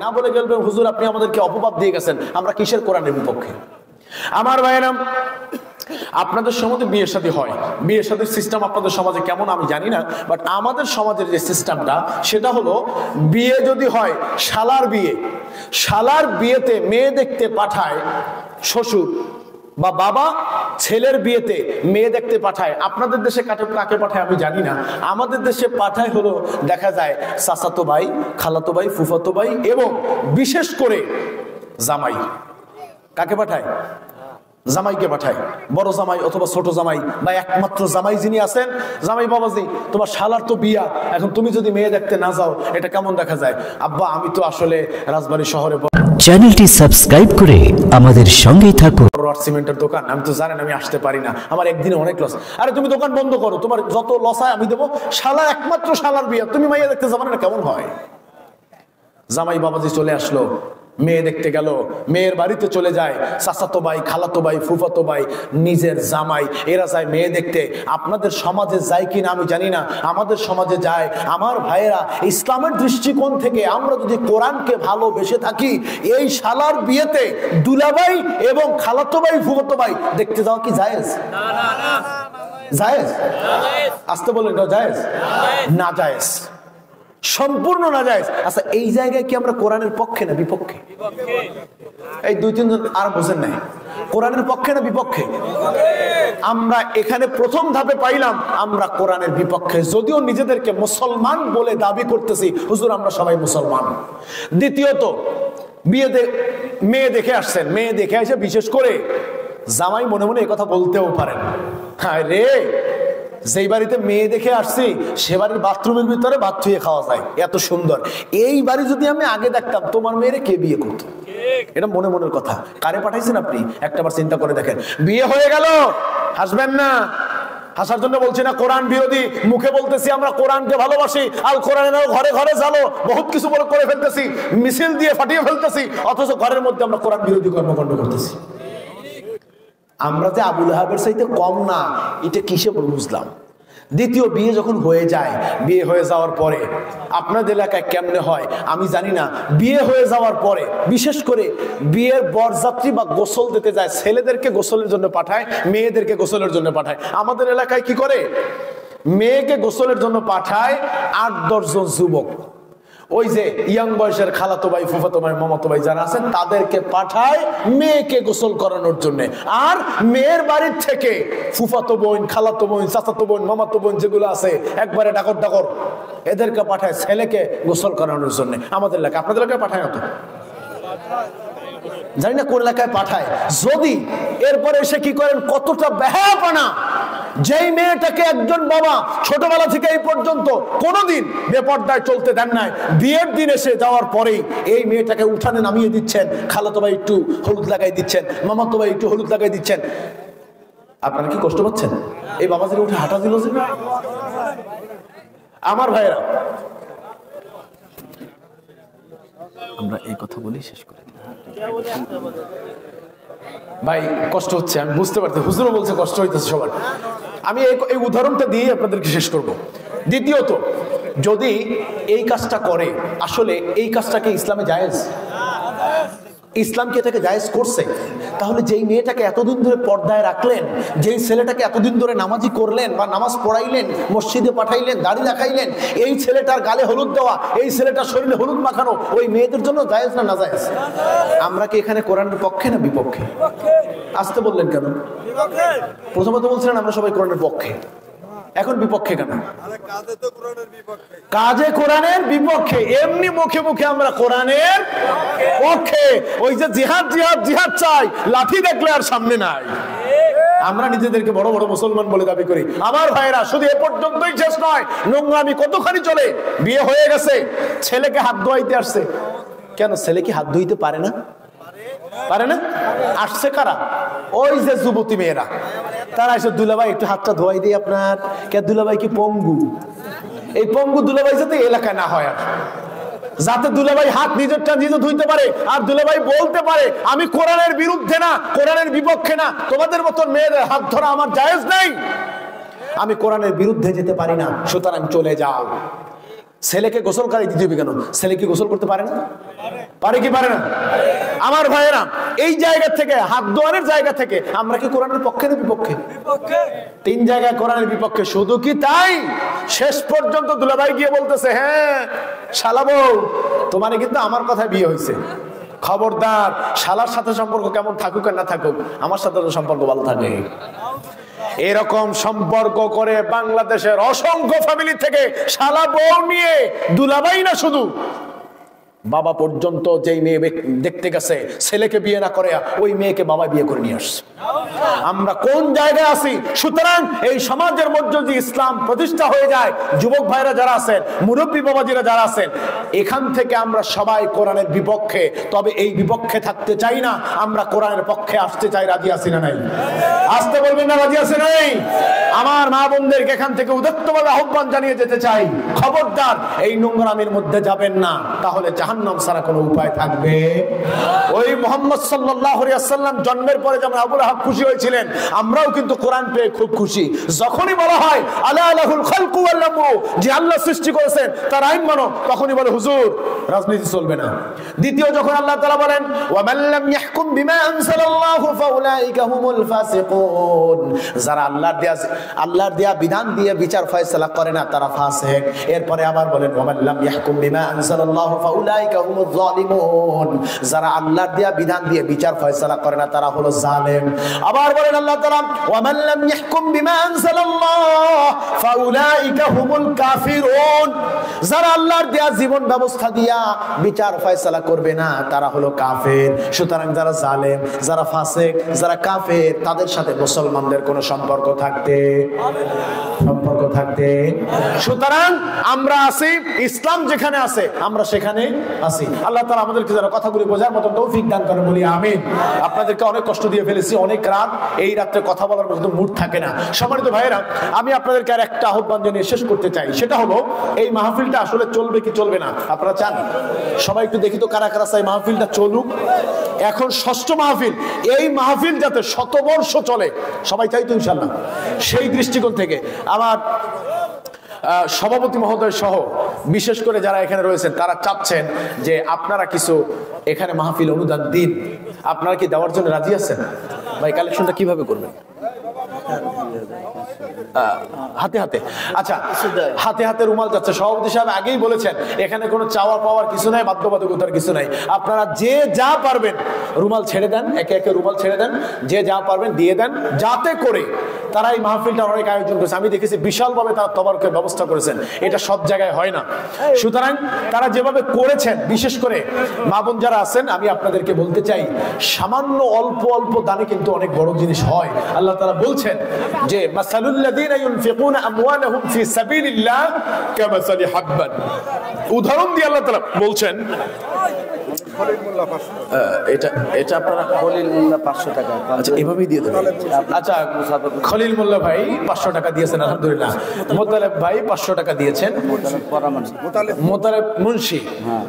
না বলে গেলেন হুজুর আপনি আমাদেরকে অপবাদ দিয়ে গেছেন, আমরা কিসের কোরআনের বিপক্ষে? আমার ভাইয়েরা, আপনাদের সমাজে বিয়ে শাদী হয়, বিয়ে শাদীর সিস্টেম আপনাদের সমাজে কেমন আমি জানি না, বাট আমাদের সমাজের যে সিস্টেমটা সেটা হলো, বিয়ে যদি হয়, শালার বিয়েতে মেয়ে দেখতে পাঠায় শ্বশুর বা বাবা, ছেলের বিয়েতে মেয়ে দেখতে পাঠায়। আপনাদের দেশে কাকে পাঠায় আমি জানি না, আমাদের দেশে পাঠায় হলো দেখা যায় চাচাতো ভাই, খালাতো ভাই, ফুফাতো ভাই এবং বিশেষ করে জামাই। কাকে পাঠায়? জামাইকে পাঠায়, বড় জামাই অথবা ছোট জামাই বা একমাত্র জামাই যিনি আছেন, জামাই বাবাজি তোমার শালার তো বিয়া, এখন তুমি যদি মেয়ে দেখতে না যাও এটা কেমন দেখা যায়? আব্বা আমি তো আসলে রাজবাড়ী শহরে, চ্যানেলটি সাবস্ক্রাইব করে আমাদের সঙ্গেই থাকুন। সিমেন্টের দোকান, আমি তো জানেন আমি আসতে পারি না, আমার একদিনে অনেক লস। আরে তুমি দোকান বন্ধ করো, তোমার যত লস হয় আমি দেবো, শালা একমাত্র শালার বিয়া, তুমি মাইয়া দেখতে যাবে না, কেমন হয়? জামাই বাবাজি চলে আসলো, মেয়ে দেখতে গেল, মেয়ের বাড়িতে চলে যায় চাচাতো ভাই, খালাতো ভাই, ফুফাতো ভাই, নিজের জামাই, এরা যায় মেয়ে দেখতে। আপনাদের সমাজে যায় কিনা আমি জানি না, আমাদের সমাজে যায়। আমার ভাইয়েরা, ইসলামের দৃষ্টিকোণ থেকে আমরা যদি কোরআনকে ভালোবেসে থাকি, এই শালার বিয়েতে দুলাভাই এবং খালাতো ভাই, ফুফাতো ভাই দেখতে যাওয়া কি জায়েজ? জায়েজ? আসতে বলেন জায়েজ? না জায়েজ, সম্পূর্ণ না জায়েজ। আচ্ছা এই জায়গায় কি আমরা কোরআনের পক্ষে না বিপক্ষে? এই দুই তিনজন আর বোঝেন নাই, কোরআনের পক্ষে না বিপক্ষে? আমরা এখানে প্রথম ধাপে পাইলাম আমরা কোরআনের বিপক্ষে, যদিও নিজেদেরকে মুসলমান বলে দাবি করতেছি, হুজুর আমরা সবাই মুসলমান। দ্বিতীয়ত, মেয়ে দেখে আসছেন, মেয়ে দেখে এসে বিশেষ করে জামাই মনে মনে এই কথা বলতেও পারেন, হ্যাঁ রে যেই বাড়িতে মেয়ে দেখে আসছি সে বাড়ির বাথরুমের ভিতরে ভাত ধুয়ে খাওয়া যায়, এত সুন্দর। এই বাড়ি যদি আমি আগে দেখতাম তোমার মেয়েরে কে বিয়ে করতো? এটা মনে মনের কথা। কারে পাঠাইছেন আপনি একটাবার চিন্তা করে দেখেন। বিয়ে হয়ে গেল, হাসবেন না, হাসার জন্য বলছি না, কোরআন বিরোধী মুখে বলতেছি আমরা কোরআনকে ভালোবাসি, আল কোরআনের ঘরে ঘরে জালো, বহুত কিছু করে ফেলতেছি, মিছিল দিয়ে ফাটিয়ে ফেলতেছি, অথচ ঘরের মধ্যে আমরা কোরআন বিরোধী কর্মকাণ্ড করতেছি। আমরা যে আবুল আহাবের চাইতে কম না, এটা কিসে বুঝলাম? দ্বিতীয়, বিয়ে যখন হয়ে যায়, বিয়ে হয়ে যাওয়ার পরে আপনাদের এলাকায় কেমনে হয় আমি জানি না, বিয়ে হয়ে যাওয়ার পরে বিশেষ করে বিয়ের বরযাত্রী বা গোসল দিতে যায়, ছেলেদেরকে গোসলের জন্য পাঠায়, মেয়েদেরকে গোসলের জন্য পাঠায়। আমাদের এলাকায় কি করে? মেয়েকে গোসলের জন্য পাঠায় 8-10 জন যুবক, ওই যে ইয়াং বয়সের খালাতো ভাই, ফুফাতো ভাই, মামাতো ভাই যারা আছেন তাদেরকে পাঠায় মেয়েকে গোসল করানোর জন্য। আর মেয়ের বাড়ির থেকে ফুফাতো বোন, খালাতো বোন, চাচাতো বোন, মামাতো বোন যেগুলো আছে একবারে ডাকর এদেরকে পাঠায় ছেলেকে গোসল করানোর জন্য। আমাদের এলাকায়, আপনাদের এলাকায় পাঠায় না তো? জানি না কোন এলাকায় পাঠায়। যদি এরপরে এসে কি করেন, কতটা বেহায়াপনা! যেই মেয়েটাকে একজন বাবা ছোটবেলা থেকে এই পর্যন্ত কোনোদিন বেপর্দায় চলতে দেন নাই, বিয়ের দিন এসে যাওয়ার পরেই এই মেয়েটাকে উঠানে নামিয়ে দিচ্ছেন, খালাতো ভাই একটু হলুদ লাগাই দিচ্ছেন, মামাতো ভাই একটু হলুদ লাগাই দিচ্ছেন। আপনারা কি কষ্ট পাচ্ছেন? এই বাবাজির উঠে হাঁটা দিল যে। আমার ভাইয়েরা, আমরা এই কথা বলি শেষ করি। ভাই কষ্ট হচ্ছে, আমি বুঝতে পারছি, হুজুরও বলছে কষ্ট হইতেছে সবার। আমি এই উদাহরণটা দিয়ে আপনাদেরকে শেষ করব। দ্বিতীয়ত, যদি এই কাজটা করে, আসলে এই কাজটাকে ইসলামে জায়েজ? ইসলাম কি এটাকে জায়েজ করছে? তাহলে যেই মেয়েটাকে এতদিন ধরে পর্দায় রাখলেন, যেই ছেলেটাকে এতদিন ধরে নামাজি করলেন বা নামাজ পড়াইলেন, মসজিদে পাঠাইলেন, দাড়ি রাখাইলেন, এই ছেলেটার গালে হলুদ দেওয়া, এই ছেলেটার শরীরে হলুদ মাখানো ওই মেয়েদের জন্য জায়েজ না নাজায়েজ? আমরা কি এখানে কোরআনের পক্ষে না বিপক্ষে? আসতে বললেন কেন? প্রথমত বলছিলেন আমরা সবাই কোরআনের পক্ষে, এখন বিপক্ষে কেন? কাজে কোরআনের বিপক্ষে, এমনি মুখে মুখে আমরা কোরআনের পক্ষে। ওই যে জিহাদ জিহাদ জিহাদ চাই, লাঠি দেখলে আর সামনে নাই। আমরা নিজেদেরকে বড় বড় মুসলমান বলে দাবি করি। আমার ভাইরা, শুধু এ পর্যন্তই শেষ নয়, নোংরামি কতখানি চলে। বিয়ে হয়ে গেছে, ছেলেকে হাত ধোয়াইতে আসছে, কেন ছেলে কি হাত ধুইতে পারে না? পারে না? আসছে কারা? ওই যে যুবতী মেয়েরা, তারা এসে দুলাভাই একটু হাতটা ধোয়াই দিই আপনার। কে দুলাভাই কি পঙ্গু? এই পঙ্গু দুলাভাই যাতে এলাকায় না হয়, আর যাতে দুলাভাই হাত নিজেরটা নিজে ধুইতে পারে আর দুলাভাই বলতে পারে আমি কোরআনের বিরুদ্ধে না, কোরআনের বিপক্ষে না, তোমাদের মতন মেয়েদের হাত ধরা আমার জায়েজ নেই, আমি কোরআনের বিরুদ্ধে যেতে পারি না, সুতরাং চলে যাও। ছেলেকে গোসল করাই দিতে হবে কেন? ছেলে কি গোসল করতে পারে না? পারে কি পারে না? আমার ভাইয়েরা, এই জায়গা থেকে, হাত দোয়ানের জায়গা থেকে আমরা কি কোরআনের পক্ষে না বিপক্ষে? তিন জায়গায় কোরআনের বিপক্ষে। শুধু কি তাই, শেষ পর্যন্ত দুলাভাই গিয়ে বলতেছে, হ্যাঁ শালা বউ, তোমার কিন্তু আমার কথায় বিয়ে হয়েছে, খবরদার, শালার সাথে সম্পর্ক কেমন থাকুক আর না থাকুক, আমার সাথে তো সম্পর্ক ভালো থাকে। এরকম সম্পর্ক করে বাংলাদেশের অসংখ্য ফ্যামিলি থেকে শালা বউ নিয়ে দুলাভাই না, শুধু বাবা পর্যন্ত যেই মেয়ে দেখতে গেছে, ছেলেকে বিয়ে না করে ওই মেয়েকে বাবা বিয়ে করে নিয়ে আসছে। আমরা কোন জায়গায় আছি? সুতরাং এই সমাজের মধ্যে যদি ইসলাম প্রতিষ্ঠা হয়ে যায়, যুবক ভাইরা যারা আছেন, মুরব্বী বাবাজিরা যারা আছেন, এখান থেকে আমরা সবাই কোরআনের বিপক্ষে, তবে এই বিপক্ষে থাকতে চাই না, আমরা কোরআনের পক্ষে আসতে চাই। রাজি আছি না নাই? আসতে বলবেন না রাজি আছে নাই? আমার মা বোনদেরকে এখান থেকে উদাত্তভাবে আহ্বান জানিয়ে যেতে চাই, খবরদার এই নোংরামির মধ্যে যাবেন না, তাহলে জাহান্নাম ছাড়া কোনো উপায় থাকবে। ওই মুহাম্মদ সাল্লাল্লাহু আলাইহি ওয়াসাল্লাম জন্মের পরে যেমন আবু লাহাব খুশি হয়েছিলেন, আমরাও কিন্তু কোরআন পেয়ে খুব খুশি। যখনই বলা হয় আলা লাহুল খালকু ওয়াল আমরু, যে আল্লাহ সৃষ্টি করেছেন তার আইন মানো, তখনই বলে হুজুর রাজনীতি চলবে না। দ্বিতীয় যখন আল্লাহ তাআলা বলেন ওয়া মান লাম ইয়াহকুম বিমা আনজালাল্লাহু ফাউলাইকা হুমুল ফাসিকুন, যারা আল্লাহর দেয়া বিধান দিয়ে বিচার ফয়সালা করে না তারা ফাসিক। এরপরে আবার বলেন ওয়া মান লাম ইয়াহকুম বিমা আনজালাল্লাহু ফাউলাইকা হুমুজ জালিমুন, যারা আল্লাহর দেয়া বিধান দিয়ে বিচার ফয়সালা করে না তারা হলো জালেম। আবার বলেন আল্লাহ তাআলা ওয়া মান লাম ইয়াহকুম বিমা আনজালাল্লাহু ফাউলাইকা হুমুল কাফিরুন, যারা আল্লাহর দেয়া জীবন ব্যবস্থা দিয়া বিচার ফয়সালা করবে না তারা হলো কাফের। সুতরাং যারা জালেম, যারা ফাসিক, যারা কাফের, তাদের সাথে মুসলমানদের কোনো সম্পর্ক থাকতে সুতরাং আমরা আছি, ইসলাম যেখানে আছে আমরা সেখানে আছি। আল্লাহ তাআলা আমাদেরকে যারা কথাগুলি বোঝার মতো তৌফিক দান করেন, বলি আমিন। আপনাদেরকে অনেক কষ্ট দিয়ে ফেলেছি, অনেক রাত, এই রাত্রে কথা বলার মতো মুড থাকে না। সম্মানিত ভাইয়েরা, আমি আপনাদেরকে আর একটা আহ্বান জানিয়ে শেষ করতে চাই, সেটা হলো এই মাহফিলটা আসলে চলবে কি চলবে না আপনারা চান? সবাই একটু দেখি তো কারা কারা চাই মাহফিলটা চলুক। এখন ষষ্ঠ মাহফিল, এই মাহফিল যাতে শতবর্ষ চলে সবাই চাই তো ইনশাআল্লাহ। সেই দৃষ্টিকোণ থেকে আমার সভাপতি মহোদয় সহ বিশেষ করে যারা এখানে রয়েছেন তারা চাচ্ছেন যে আপনারা কিছু এখানে মাহফিল অনুদান দিন। আপনারা কি দেওয়ার জন্য রাজি আছেন? ভাই কালেকশনটা কিভাবে করবেন? হাতে হাতে, আচ্ছা হাতে হাতে রুমাল যাচ্ছে। সভাপতি সাহেব আগেই বলেছেন এখানে কোনো চাওয়া পাওয়ার কিছু নাই, বাধ্যবাধকতার কিছু নাই। আপনারা যে যা পারবেন রুমাল ছেড়ে দেন, একে একে রুমাল ছেড়ে দেন, যে যা পারবেন দিয়ে দেন, যাতে করে তারা এই মাহফিলটা অনেক আয়োজন করেছে। আমি দেখেছি বিশালভাবে তারা তবারকের ব্যবস্থা করেছেন, এটা সব জায়গায় হয় না। সুতরাং তারা যেভাবে করেছেন, বিশেষ করে মা বোন যারা আছেন, আমি আপনাদেরকে বলতে চাই সামান্য অল্প অল্প দানে কিন্তু অনেক বড় জিনিস হয়। আল্লাহ তাআলা বলছেন যে মাসালুল্লাযীনা ইউনফিকুনা আমওয়ালাহুম ফি সাবিলিল্লাহ কামাসালি হাব্বান, উদাহরণ দিয়ে আল্লাহ তাআলা বলছেন এটা আপনারা খলিল মোল্লা 500 টাকা, আচ্ছা এভাবেই দিয়ে দেবেন। আচ্ছা খলিল মোল্লা ভাই 500 টাকা দিয়েছেন, আলহামদুলিল্লাহ। মোতালেব ভাই 500 টাকা দিয়েছেন, মোতালেব মুন্সি, হ্যাঁ